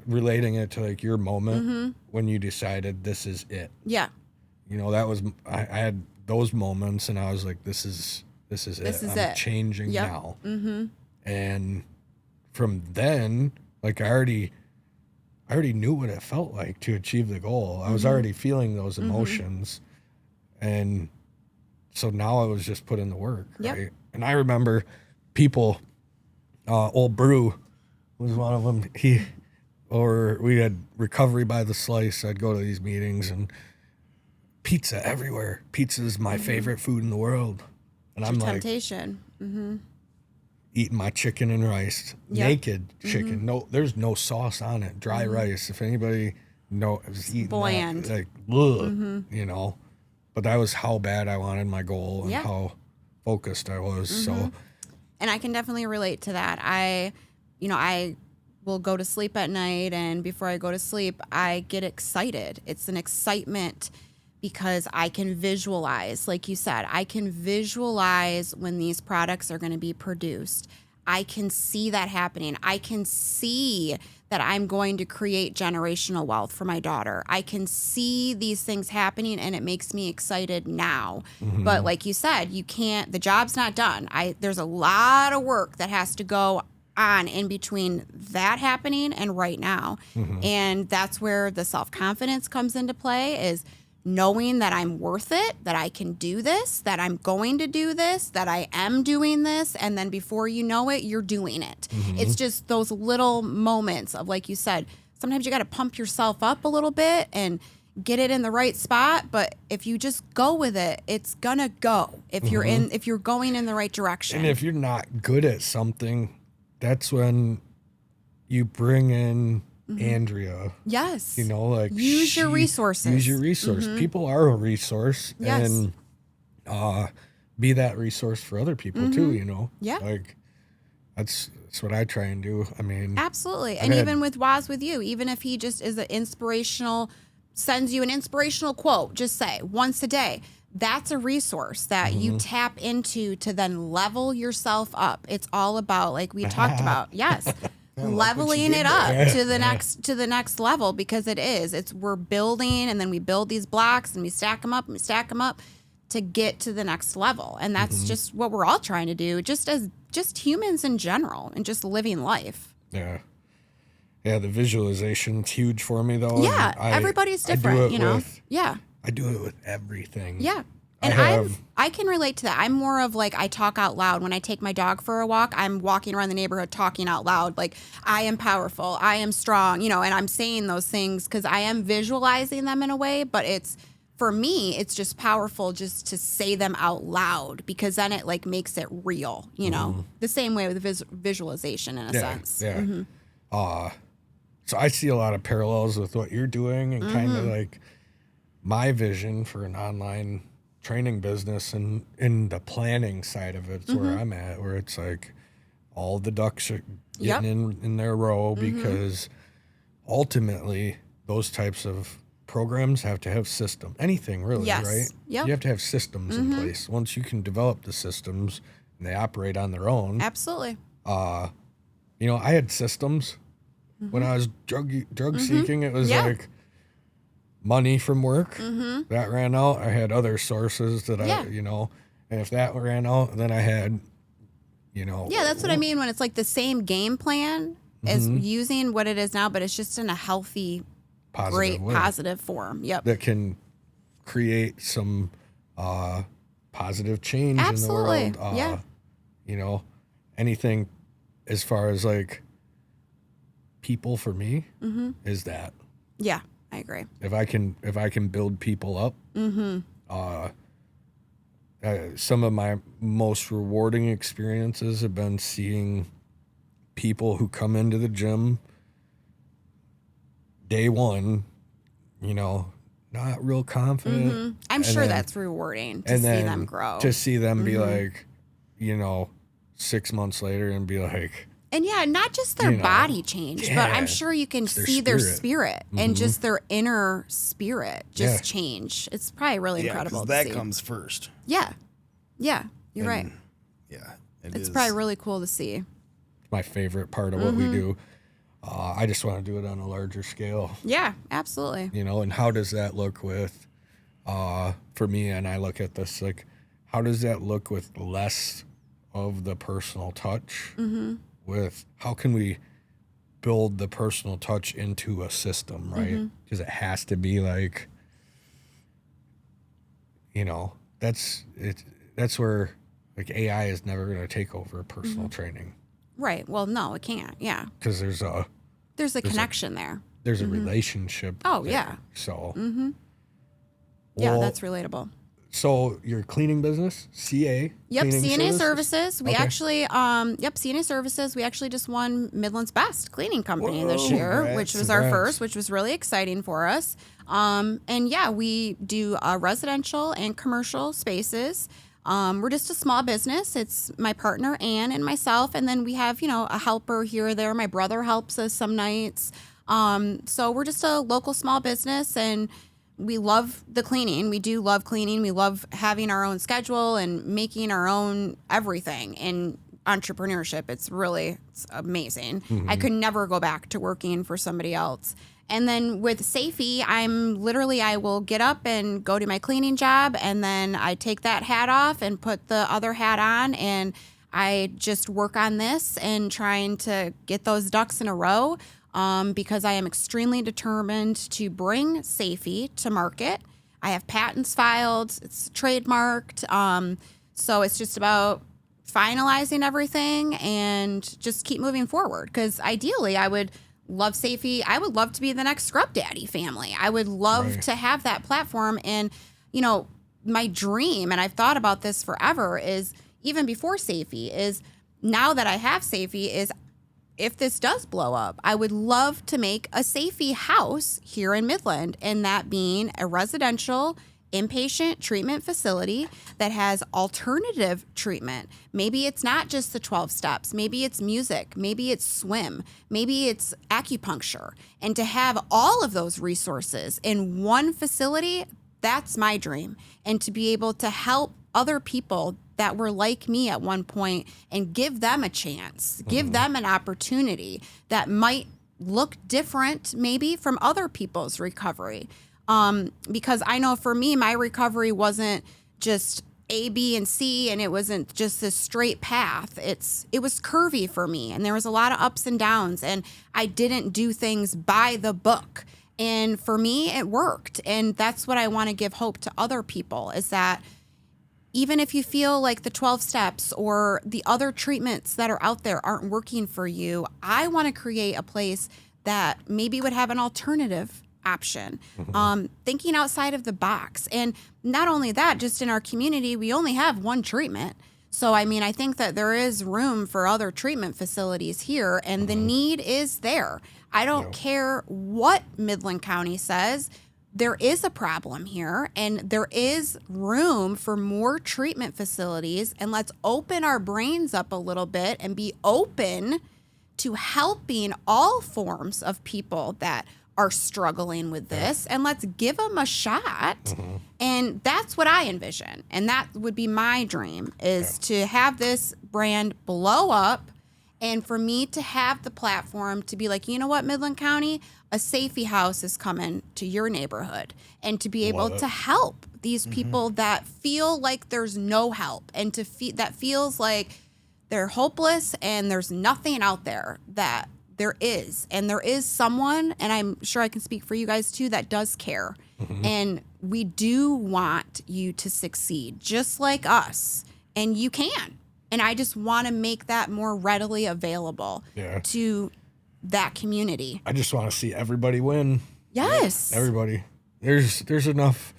relating it to like your moment when you decided this is it. Yeah. You know, that was I had those moments, and I was like, this is it. I'm changing now. Mm-hmm. And from then, like I already knew what it felt like to achieve the goal. I was already feeling those emotions. And so now I was just put in the work, right? And I remember people, old Brew was one of them. We had Recovery by the Slice. I'd go to these meetings and pizza everywhere. Pizza is my favorite food in the world. And I'm like, temptation. eating my chicken and rice, naked chicken. No, there's no sauce on it. Dry rice. If anybody knows, eating bland. That, like, you know. But that was how bad I wanted my goal and how focused I was. So, and I can definitely relate to that. I will go to sleep at night, and before I go to sleep, I get excited. It's an excitement because I can visualize, like you said, I can visualize when these products are going to be produced. I can see that happening. I can see that I'm going to create generational wealth for my daughter. I can see these things happening, and it makes me excited now. But like you said, you can't, the job's not done. There's a lot of work that has to go on in between that happening and right now. And that's where the self-confidence comes into play, is knowing that I'm worth it, that I can do this, that I'm going to do this, that I am doing this. And then before you know it, you're doing it. It's just those little moments of, like you said, sometimes you got to pump yourself up a little bit and get it in the right spot. But if you just go with it, it's gonna go if you're going in the right direction. And if you're not good at something, that's when you bring in Andrea. Yes. You know, like use your resources. Use your resource. People are a resource. Yes. And be that resource for other people too, you know? Yeah. Like that's what I try and do. I mean, absolutely. And even with Waz, with you, even if he just is sends you an inspirational quote, just say once a day, that's a resource that you tap into to then level yourself up. It's all about, like we talked about. Yes. Leveling it up to the next level, because we're building, and then we build these blocks and we stack them up and we stack them up to get to the next level. And that's just what we're all trying to do, just humans in general, and just living life. Yeah. Yeah. The visualization's huge for me though. Yeah. Everybody's different, you know? Yeah. I do it with everything. Yeah. And I can relate to that. I'm more of like, I talk out loud. When I take my dog for a walk, I'm walking around the neighborhood talking out loud. Like, I am powerful. I am strong, you know, and I'm saying those things because I am visualizing them in a way. But for me, it's just powerful just to say them out loud, because then it like makes it real, you know, the same way with visualization in a sense. Yeah. So I see a lot of parallels with what you're doing, and kind of like my vision for an online training business, and in the planning side of it's where I'm at, where it's like all the ducks are getting in their row, because ultimately those types of programs have to have system. Anything really, right? Yep. You have to have systems in place. Once you can develop the systems and they operate on their own. Absolutely. You know, I had systems when I was drug seeking. It was like money from work that ran out. I had other sources that I, you know, and if that ran out, then I had, you know. Yeah, that's what I mean when it's like the same game plan as using what it is now, but it's just in a healthy, positive form. Yep. That can create some positive change in the world. You know, anything as far as like people for me is that. Yeah. I agree. If I can build people up, some of my most rewarding experiences have been seeing people who come into the gym day one, you know, not real confident. I'm sure that's rewarding to see them grow. To see them be like, you know, 6 months later and be like. And not just their body change, but I'm sure you can see their spirit and just their inner spirit just change. It's probably really incredible. That comes first. Yeah. Yeah. You're right. Yeah. It's probably really cool to see. It's my favorite part of what we do. I just want to do it on a larger scale. Yeah, absolutely. You know, and how does that look with, for me, and I look at this, like, how does that look with less of the personal touch? With how can we build the personal touch into a system, right? Because it has to be like, you know, that's where like AI is never going to take over personal training. Right. Well, no, it can't. Yeah. Because there's a connection there. There's a relationship. Oh, there. yeah. So. Yeah, that's relatable. So your cleaning business, CA? Yep, CNA Services. We actually, CNA Services. We actually just won Midland's Best Cleaning Company this year, which was our first, which was really exciting for us. We do residential and commercial spaces. We're just a small business. It's my partner, Ann, and myself. And then we have, a helper here or there. My brother helps us some nights. So we're just a local small business, and we love the cleaning. We do love cleaning. We love having our own schedule and making our own everything in entrepreneurship. It's amazing. I could never go back to working for somebody else. And then with Safiee, I will get up and go to my cleaning job, and then I take that hat off and put the other hat on, and I just work on this and trying to get those ducks in a row, because I am extremely determined to bring Safiee to market. I have patents filed, it's trademarked, so it's just about finalizing everything and just keep moving forward, because ideally I would love Safiee. I would love to be the next Scrub Daddy family. I would love to have that platform. And, my dream, and I've thought about this forever, is even before Safiee, is now that I have Safiee, is if this does blow up, I would love to make a Safiee house here in Midland, and that being a residential inpatient treatment facility that has alternative treatment. Maybe it's not just the 12 steps. Maybe it's music. Maybe it's swim. Maybe it's acupuncture. And to have all of those resources in one facility, that's my dream. And to be able to help other people that were like me at one point and give them a chance, give them an opportunity that might look different maybe from other people's recovery. Because I know for me, my recovery wasn't just A, B, and C, and it wasn't just this straight path. It was curvy for me, and there was a lot of ups and downs, and I didn't do things by the book. And for me, it worked. And that's what I want to give hope to other people, is that even if you feel like the 12 steps or the other treatments that are out there aren't working for you, I want to create a place that maybe would have an alternative option, thinking outside of the box. And not only that, just in our community, we only have one treatment. So, I think that there is room for other treatment facilities here, and the need is there. I don't care what Midland County says. There is a problem here, and there is room for more treatment facilities, and let's open our brains up a little bit and be open to helping all forms of people that are struggling with this, and let's give them a shot. And that's what I envision. And that would be my dream, is to have this brand blow up, and for me to have the platform to be like, you know what, Midland County, a Safiee house is coming to your neighborhood, and to be able to help these people that feel like there's no help, and that feels like they're hopeless and there's nothing out there, that there is. And there is someone, and I'm sure I can speak for you guys too, that does care. And we do want you to succeed just like us. And you can. And I just want to make that more readily available to that community. I just want to see everybody win. Yes. Everybody. There's enough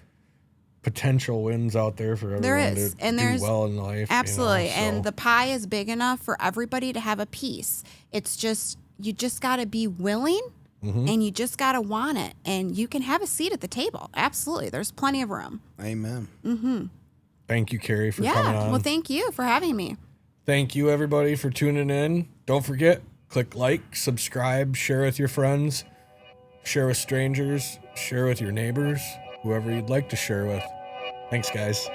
potential wins out there for everyone to do well in life. Absolutely. And the pie is big enough for everybody to have a piece. It's just, you just got to be willing, and you just got to want it, and you can have a seat at the table. Absolutely. There's plenty of room. Amen. Thank you, Carrie, for coming on. Well, thank you for having me. Thank you, everybody, for tuning in. Don't forget, click like, subscribe, share with your friends, share with strangers, share with your neighbors, whoever you'd like to share with. Thanks, guys.